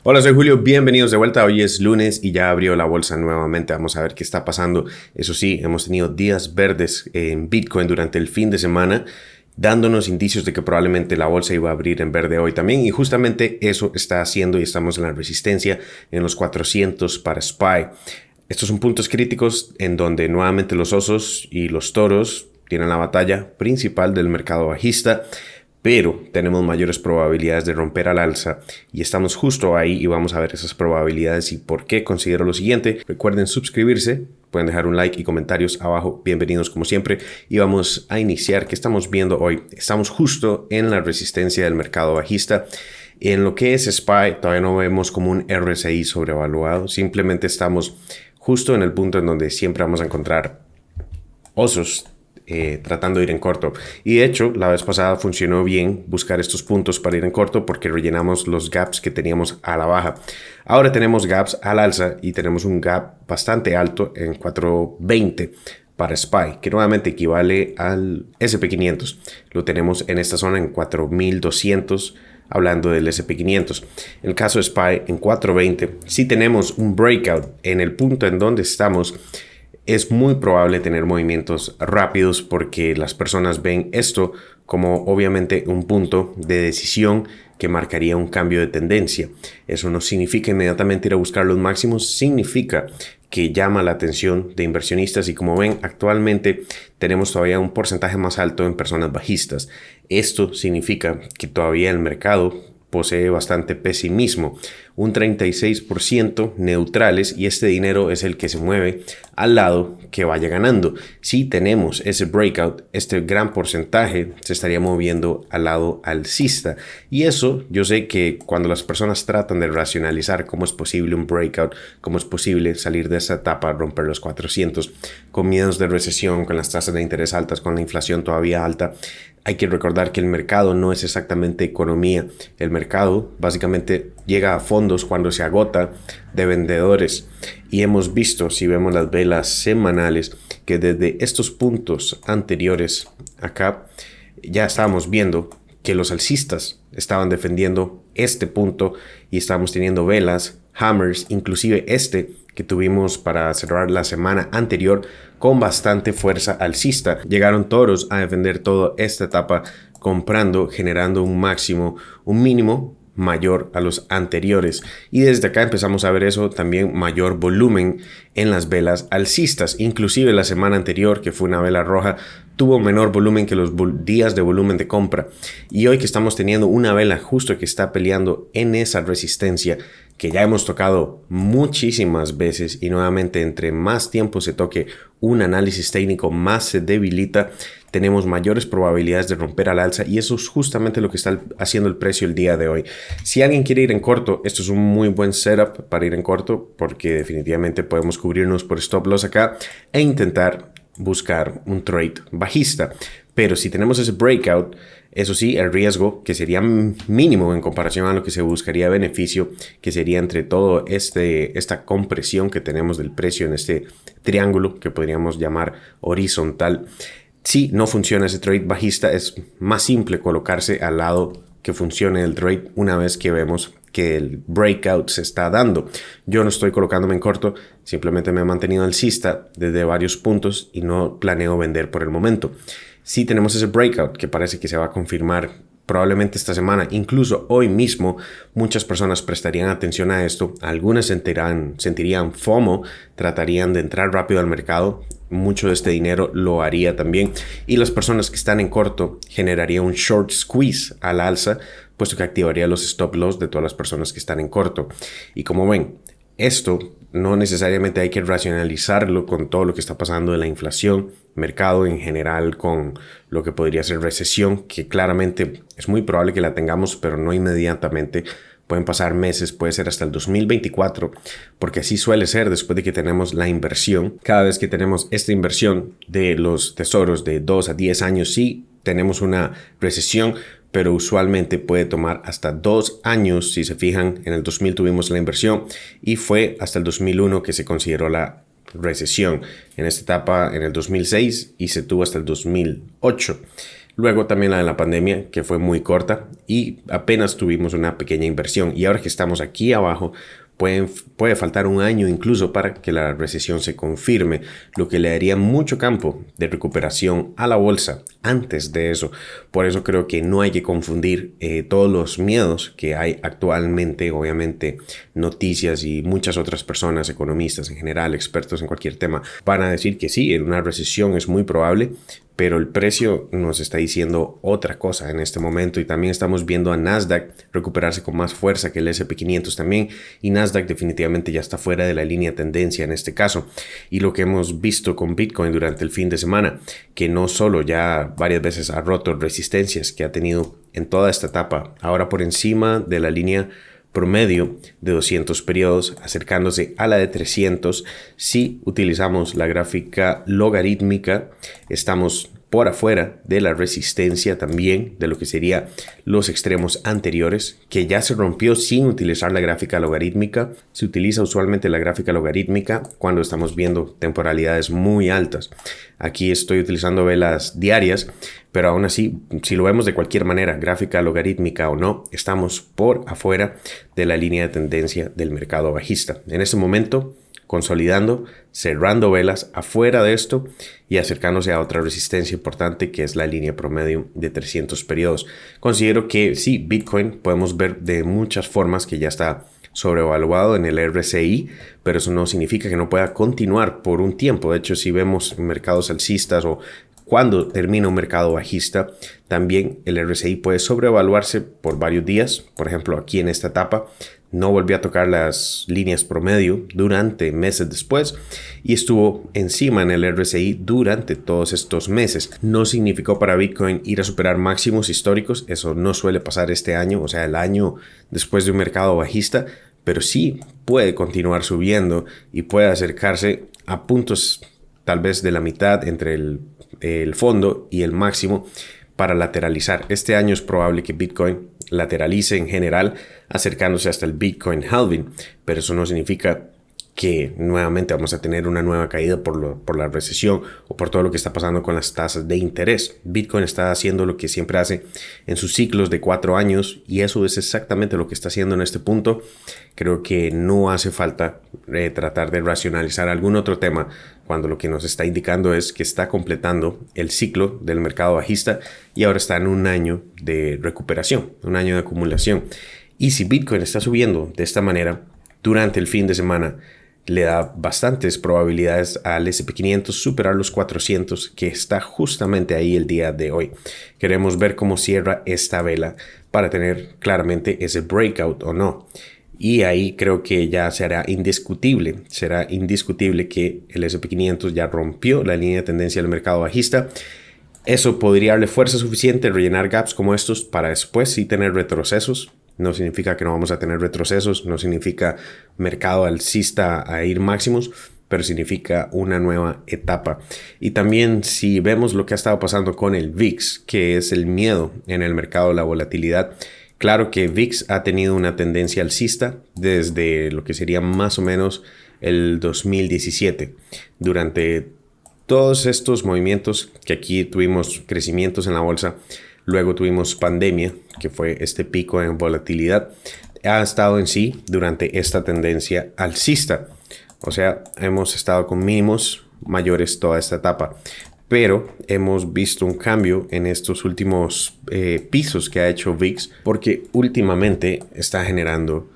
Hola, soy Julio, bienvenidos de vuelta. Hoy es lunes y ya abrió la bolsa nuevamente. Vamos a ver qué está pasando. Eso sí, hemos tenido días verdes en Bitcoin durante el fin de semana, dándonos indicios de que probablemente la bolsa iba a abrir en verde hoy también. Y justamente eso está haciendo y estamos en la resistencia en los 400 para SPY. Estos son puntos críticos en donde nuevamente los osos y los toros tienen la batalla principal del mercado bajista, pero tenemos mayores probabilidades de romper al alza y estamos justo ahí y vamos a ver esas probabilidades y por qué considero lo siguiente. Recuerden suscribirse, pueden dejar un like y comentarios abajo, bienvenidos como siempre, y vamos a iniciar. ¿Qué estamos viendo hoy? Estamos justo en la resistencia del mercado bajista. En lo que es SPY todavía no vemos como un RSI sobrevaluado, simplemente estamos justo en el punto en donde siempre vamos a encontrar osos tratando de ir en corto. Y de hecho, la vez pasada funcionó bien buscar estos puntos para ir en corto porque rellenamos los gaps que teníamos a la baja. Ahora tenemos gaps al alza y tenemos un gap bastante alto en 420 para SPY, que nuevamente equivale al SP500. Lo tenemos en esta zona en 4200. Hablando del SP500. En el caso de SPY en 420, si tenemos un breakout en el punto en donde estamos, es muy probable tener movimientos rápidos porque las personas ven esto como obviamente un punto de decisión que marcaría un cambio de tendencia. Eso no significa inmediatamente ir a buscar los máximos, significa que llama la atención de inversionistas y como ven actualmente tenemos todavía un porcentaje más alto en personas bajistas. Esto significa que todavía el mercado posee bastante pesimismo, un 36% neutrales y este dinero es el que se mueve al lado que vaya ganando. Si tenemos ese breakout, este gran porcentaje se estaría moviendo al lado alcista y eso yo sé que cuando las personas tratan de racionalizar cómo es posible un breakout, cómo es posible salir de esa etapa, romper los 400 con miedos de recesión, con las tasas de interés altas, con la inflación todavía alta, hay que recordar que el mercado no es exactamente economía. El mercado básicamente llega a fondos cuando se agota de vendedores. Y hemos visto, si vemos las velas semanales, que desde estos puntos anteriores acá ya estábamos viendo que los alcistas estaban defendiendo este punto y estábamos teniendo velas, hammers, inclusive este que tuvimos para cerrar la semana anterior con bastante fuerza alcista. Llegaron toros a defender toda esta etapa comprando, generando un máximo, un mínimo mayor a los anteriores y desde acá empezamos a ver eso, también mayor volumen en las velas alcistas. Inclusive la semana anterior, que fue una vela roja, tuvo menor volumen que los días de volumen de compra y hoy que estamos teniendo una vela justo que está peleando en esa resistencia que ya hemos tocado muchísimas veces y nuevamente entre más tiempo se toque un análisis técnico más se debilita, tenemos mayores probabilidades de romper al alza y eso es justamente lo que está haciendo el precio el día de hoy. Si alguien quiere ir en corto, esto es un muy buen setup para ir en corto porque definitivamente podemos cubrirnos por stop loss acá e intentar buscar un trade bajista. Pero si tenemos ese breakout, eso sí, el riesgo que sería mínimo en comparación a lo que se buscaría beneficio, que sería entre todo esta compresión que tenemos del precio en este triángulo que podríamos llamar horizontal. Si no funciona ese trade bajista, es más simple colocarse al lado que funcione el trade una vez que vemos que el breakout se está dando. Yo no estoy colocándome en corto, simplemente me he mantenido alcista desde varios puntos y no planeo vender por el momento. Si tenemos ese breakout que parece que se va a confirmar probablemente esta semana, incluso hoy mismo, muchas personas prestarían atención a esto, algunas sentirían FOMO, tratarían de entrar rápido al mercado, mucho de este dinero lo haría también y las personas que están en corto generaría un short squeeze a la alza, puesto que activaría los stop loss de todas las personas que están en corto. Y como ven, esto no necesariamente hay que racionalizarlo con todo lo que está pasando de la inflación, mercado en general, con lo que podría ser recesión, que claramente es muy probable que la tengamos, pero no inmediatamente. Pueden pasar meses, puede ser hasta el 2024, porque así suele ser después de que tenemos la inversión. Cada vez que tenemos esta inversión de los tesoros de 2 a 10 años, sí tenemos una recesión, pero usualmente puede tomar hasta 2 años. Si se fijan, en el 2000 tuvimos la inversión y fue hasta el 2001 que se consideró la recesión. En esta etapa, en el 2006 y se tuvo hasta el 2008. Luego también la de la pandemia, que fue muy corta y apenas tuvimos una pequeña inversión. Y ahora que estamos aquí abajo, puede faltar un año incluso para que la recesión se confirme, lo que le daría mucho campo de recuperación a la bolsa antes de eso. Por eso creo que no hay que confundir todos los miedos que hay actualmente. Obviamente noticias y muchas otras personas, economistas en general, expertos en cualquier tema, van a decir que sí, una recesión es muy probable, pero el precio nos está diciendo otra cosa en este momento y también estamos viendo a Nasdaq recuperarse con más fuerza que el S&P 500 también, y Nasdaq definitivamente ya está fuera de la línea de tendencia en este caso. Y lo que hemos visto con Bitcoin durante el fin de semana, que no solo ya varias veces ha roto resistencias que ha tenido en toda esta etapa, ahora por encima de la línea promedio de 200 periodos, acercándose a la de 300. Si utilizamos la gráfica logarítmica, estamos por afuera de la resistencia también de lo que serían los extremos anteriores, que ya se rompió sin utilizar la gráfica logarítmica. Se utiliza usualmente la gráfica logarítmica cuando estamos viendo temporalidades muy altas. Aquí estoy utilizando velas diarias, pero aún así, si lo vemos de cualquier manera, gráfica logarítmica o no, estamos por afuera de la línea de tendencia del mercado bajista. En este momento, consolidando, cerrando velas afuera de esto y acercándose a otra resistencia importante que es la línea promedio de 300 periodos. Considero que sí, Bitcoin podemos ver de muchas formas que ya está sobrevaluado en el RSI, pero eso no significa que no pueda continuar por un tiempo. De hecho, si vemos mercados alcistas o cuando termina un mercado bajista, también el RSI puede sobrevaluarse por varios días. Por ejemplo, aquí en esta etapa no volvió a tocar las líneas promedio durante meses después y estuvo encima en el RSI durante todos estos meses. No significó para Bitcoin ir a superar máximos históricos, eso no suele pasar este año, o sea, el año después de un mercado bajista, pero sí puede continuar subiendo y puede acercarse a puntos tal vez de la mitad entre el fondo y el máximo para lateralizar. Este año es probable que Bitcoin lateralice en general, acercándose hasta el Bitcoin halving, pero eso no significa que nuevamente vamos a tener una nueva caída por la recesión o por todo lo que está pasando con las tasas de interés. Bitcoin está haciendo lo que siempre hace en sus ciclos de 4 años y eso es exactamente lo que está haciendo en este punto. Creo que no hace falta tratar de racionalizar algún otro tema cuando lo que nos está indicando es que está completando el ciclo del mercado bajista y ahora está en un año de recuperación, un año de acumulación. Y si Bitcoin está subiendo de esta manera durante el fin de semana, le da bastantes probabilidades al S&P 500 superar los 400, que está justamente ahí el día de hoy. Queremos ver cómo cierra esta vela para tener claramente ese breakout o no. Y ahí creo que ya será indiscutible que el S&P 500 ya rompió la línea de tendencia del mercado bajista. Eso podría darle fuerza suficiente, rellenar gaps como estos para después sí tener retrocesos. No significa que no vamos a tener retrocesos, no significa mercado alcista a ir máximos, pero significa una nueva etapa. Y también si vemos lo que ha estado pasando con el VIX, que es el miedo en el mercado de la volatilidad, claro que VIX ha tenido una tendencia alcista desde lo que sería más o menos el 2017. Durante todos estos movimientos que aquí tuvimos crecimientos en la bolsa, luego tuvimos pandemia, que fue este pico en volatilidad, ha estado en sí durante esta tendencia alcista. O sea, hemos estado con mínimos mayores toda esta etapa. Pero hemos visto un cambio en estos últimos pisos que ha hecho VIX, porque últimamente está generando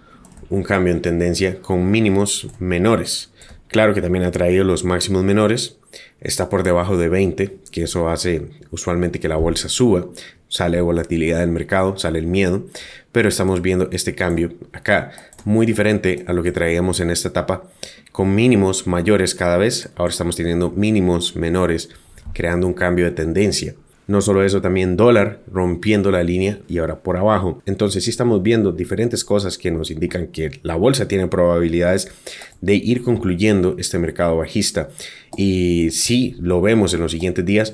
un cambio en tendencia con mínimos menores. Claro que también ha traído los máximos menores, está por debajo de 20, que eso hace usualmente que la bolsa suba, sale volatilidad del mercado, sale el miedo, pero estamos viendo este cambio acá, muy diferente a lo que traíamos en esta etapa, con mínimos mayores cada vez, ahora estamos teniendo mínimos menores, creando un cambio de tendencia. No solo eso, también dólar rompiendo la línea y ahora por abajo. Entonces sí estamos viendo diferentes cosas que nos indican que la bolsa tiene probabilidades de ir concluyendo este mercado bajista. Y si lo vemos en los siguientes días,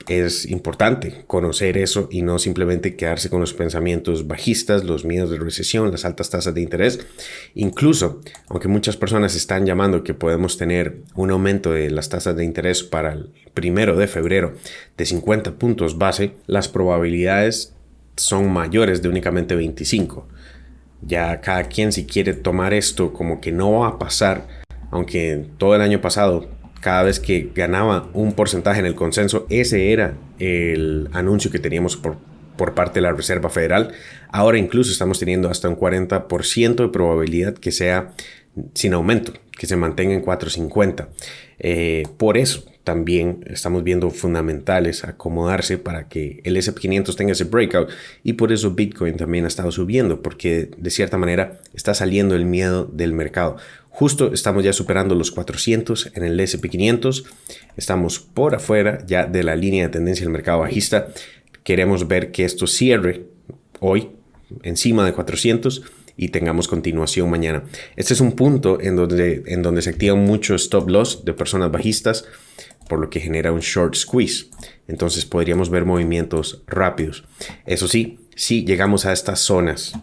es importante conocer eso y no simplemente quedarse con los pensamientos bajistas, los miedos de recesión, las altas tasas de interés. Incluso, aunque muchas personas están llamando que podemos tener un aumento de las tasas de interés para el 1 de febrero de 50 puntos base, las probabilidades son mayores de únicamente 25. Ya cada quien, si quiere tomar esto como que no va a pasar, aunque todo el año pasado cada vez que ganaba un porcentaje en el consenso, ese era el anuncio que teníamos por parte de la Reserva Federal. Ahora incluso estamos teniendo hasta un 40% de probabilidad que sea sin aumento, que se mantenga en 4.50. Por eso también estamos viendo fundamentales acomodarse para que el S&P 500 tenga ese breakout, y por eso Bitcoin también ha estado subiendo, porque de cierta manera está saliendo el miedo del mercado. Justo estamos ya superando los 400 en el S&P 500, estamos por afuera ya de la línea de tendencia del mercado bajista. Queremos ver que esto cierre hoy encima de 400 y tengamos continuación mañana. Este es un punto en donde se activa mucho stop loss de personas bajistas, por lo que genera un short squeeze. Entonces podríamos ver movimientos rápidos. Eso sí, si llegamos a estas zonas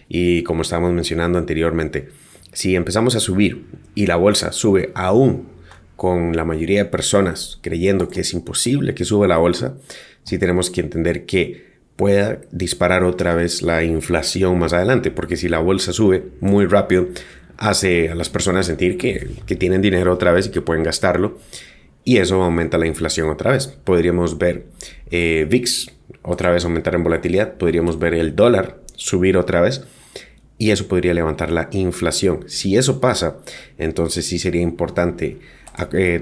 y como estábamos mencionando anteriormente, si empezamos a subir y la bolsa sube aún con la mayoría de personas creyendo que es imposible que suba la bolsa, sí tenemos que entender que pueda disparar otra vez la inflación más adelante, porque si la bolsa sube muy rápido, hace a las personas sentir que tienen dinero otra vez y que pueden gastarlo, y eso aumenta la inflación otra vez. Podríamos ver VIX otra vez aumentar en volatilidad, podríamos ver el dólar subir otra vez, y eso podría levantar la inflación. Si eso pasa, entonces sí sería importante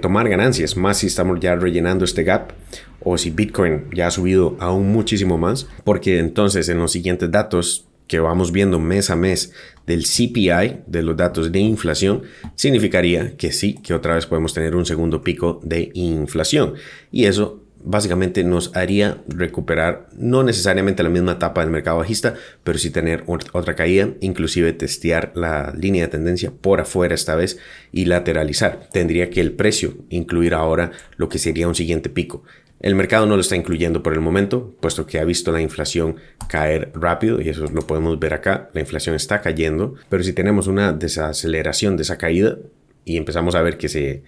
tomar ganancias, más si estamos ya rellenando este gap, o si Bitcoin ya ha subido aún muchísimo más, porque entonces en los siguientes datos que vamos viendo mes a mes del CPI, de los datos de inflación, significaría que sí, que otra vez podemos tener un segundo pico de inflación, y eso básicamente nos haría recuperar no necesariamente la misma etapa del mercado bajista, pero sí tener otra caída, inclusive testear la línea de tendencia por afuera esta vez y lateralizar. Tendría que el precio incluir ahora lo que sería un siguiente pico. El mercado no lo está incluyendo por el momento, puesto que ha visto la inflación caer rápido, y eso lo podemos ver acá. La inflación está cayendo, pero si tenemos una desaceleración de esa caída y empezamos a ver que se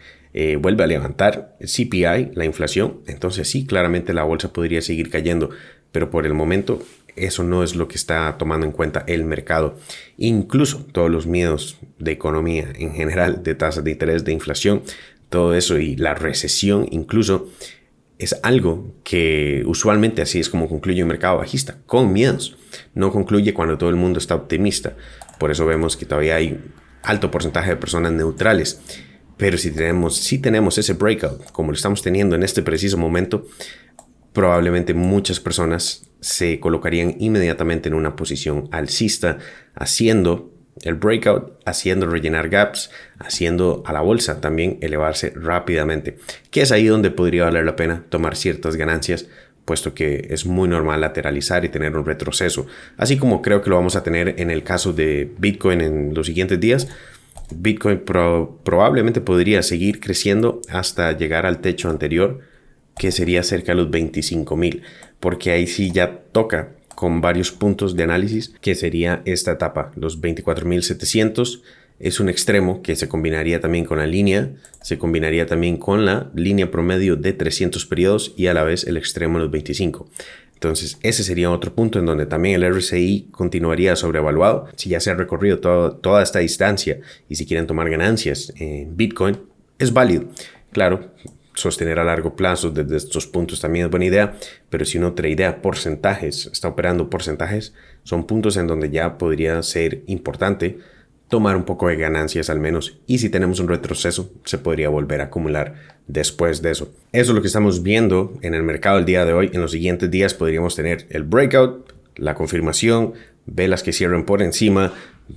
vuelve a levantar el CPI, la inflación, entonces sí, claramente la bolsa podría seguir cayendo, pero por el momento eso no es lo que está tomando en cuenta el mercado. Incluso todos los miedos de economía en general, de tasas de interés, de inflación, todo eso y la recesión incluso, es algo que usualmente así es como concluye un mercado bajista, con miedos. No concluye cuando todo el mundo está optimista. Por eso vemos que todavía hay alto porcentaje de personas neutrales. Pero si tenemos ese breakout, como lo estamos teniendo en este preciso momento, probablemente muchas personas se colocarían inmediatamente en una posición alcista, haciendo el breakout, haciendo rellenar gaps, haciendo a la bolsa también elevarse rápidamente, que es ahí donde podría valer la pena tomar ciertas ganancias, puesto que es muy normal lateralizar y tener un retroceso, así como creo que lo vamos a tener en el caso de Bitcoin en los siguientes días. Bitcoin probablemente podría seguir creciendo hasta llegar al techo anterior, que sería cerca de los 25,000, porque ahí sí ya toca con varios puntos de análisis, que sería esta etapa, los 24,700. Es un extremo que se combinaría también con la línea, se combinaría también con la línea promedio de 300 periodos y a la vez el extremo de los 25. Entonces ese sería otro punto en donde también el RSI continuaría sobrevaluado. Si ya se ha recorrido toda esta distancia y si quieren tomar ganancias en Bitcoin, es válido. Claro, sostener a largo plazo desde estos puntos también es buena idea, pero si uno tradea porcentajes, está operando porcentajes, son puntos en donde ya podría ser importante tomar un poco de ganancias al menos, y si tenemos un retroceso se podría volver a acumular después de eso. Eso es lo que estamos viendo en el mercado el día de hoy. En los siguientes días podríamos tener el breakout, la confirmación, velas que cierren por encima,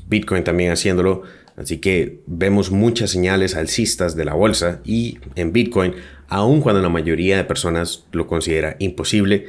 Bitcoin también haciéndolo. Así que vemos muchas señales alcistas de la bolsa y en Bitcoin, aun cuando la mayoría de personas lo considera imposible,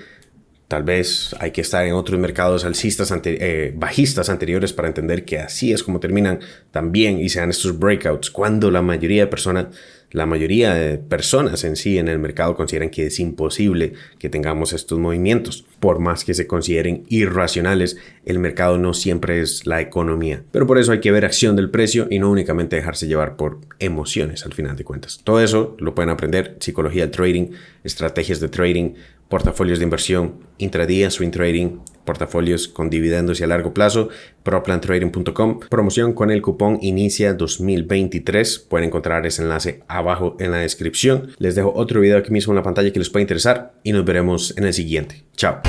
Tal vez hay que estar en otros mercados bajistas anteriores para entender que así es como terminan también y se dan estos breakouts cuando la mayoría de personas en sí en el mercado consideran que es imposible que tengamos estos movimientos. Por más que se consideren irracionales, el mercado no siempre es la economía. Pero por eso hay que ver acción del precio y no únicamente dejarse llevar por emociones al final de cuentas. Todo eso lo pueden aprender: psicología del trading, estrategias de trading, portafolios de inversión, intradía, swing trading, portafolios con dividendos y a largo plazo, proplantrading.com. Promoción con el cupón INICIA 2023. Pueden encontrar ese enlace abajo en la descripción. Les dejo otro video aquí mismo en la pantalla que les puede interesar y nos veremos en el siguiente. Chao.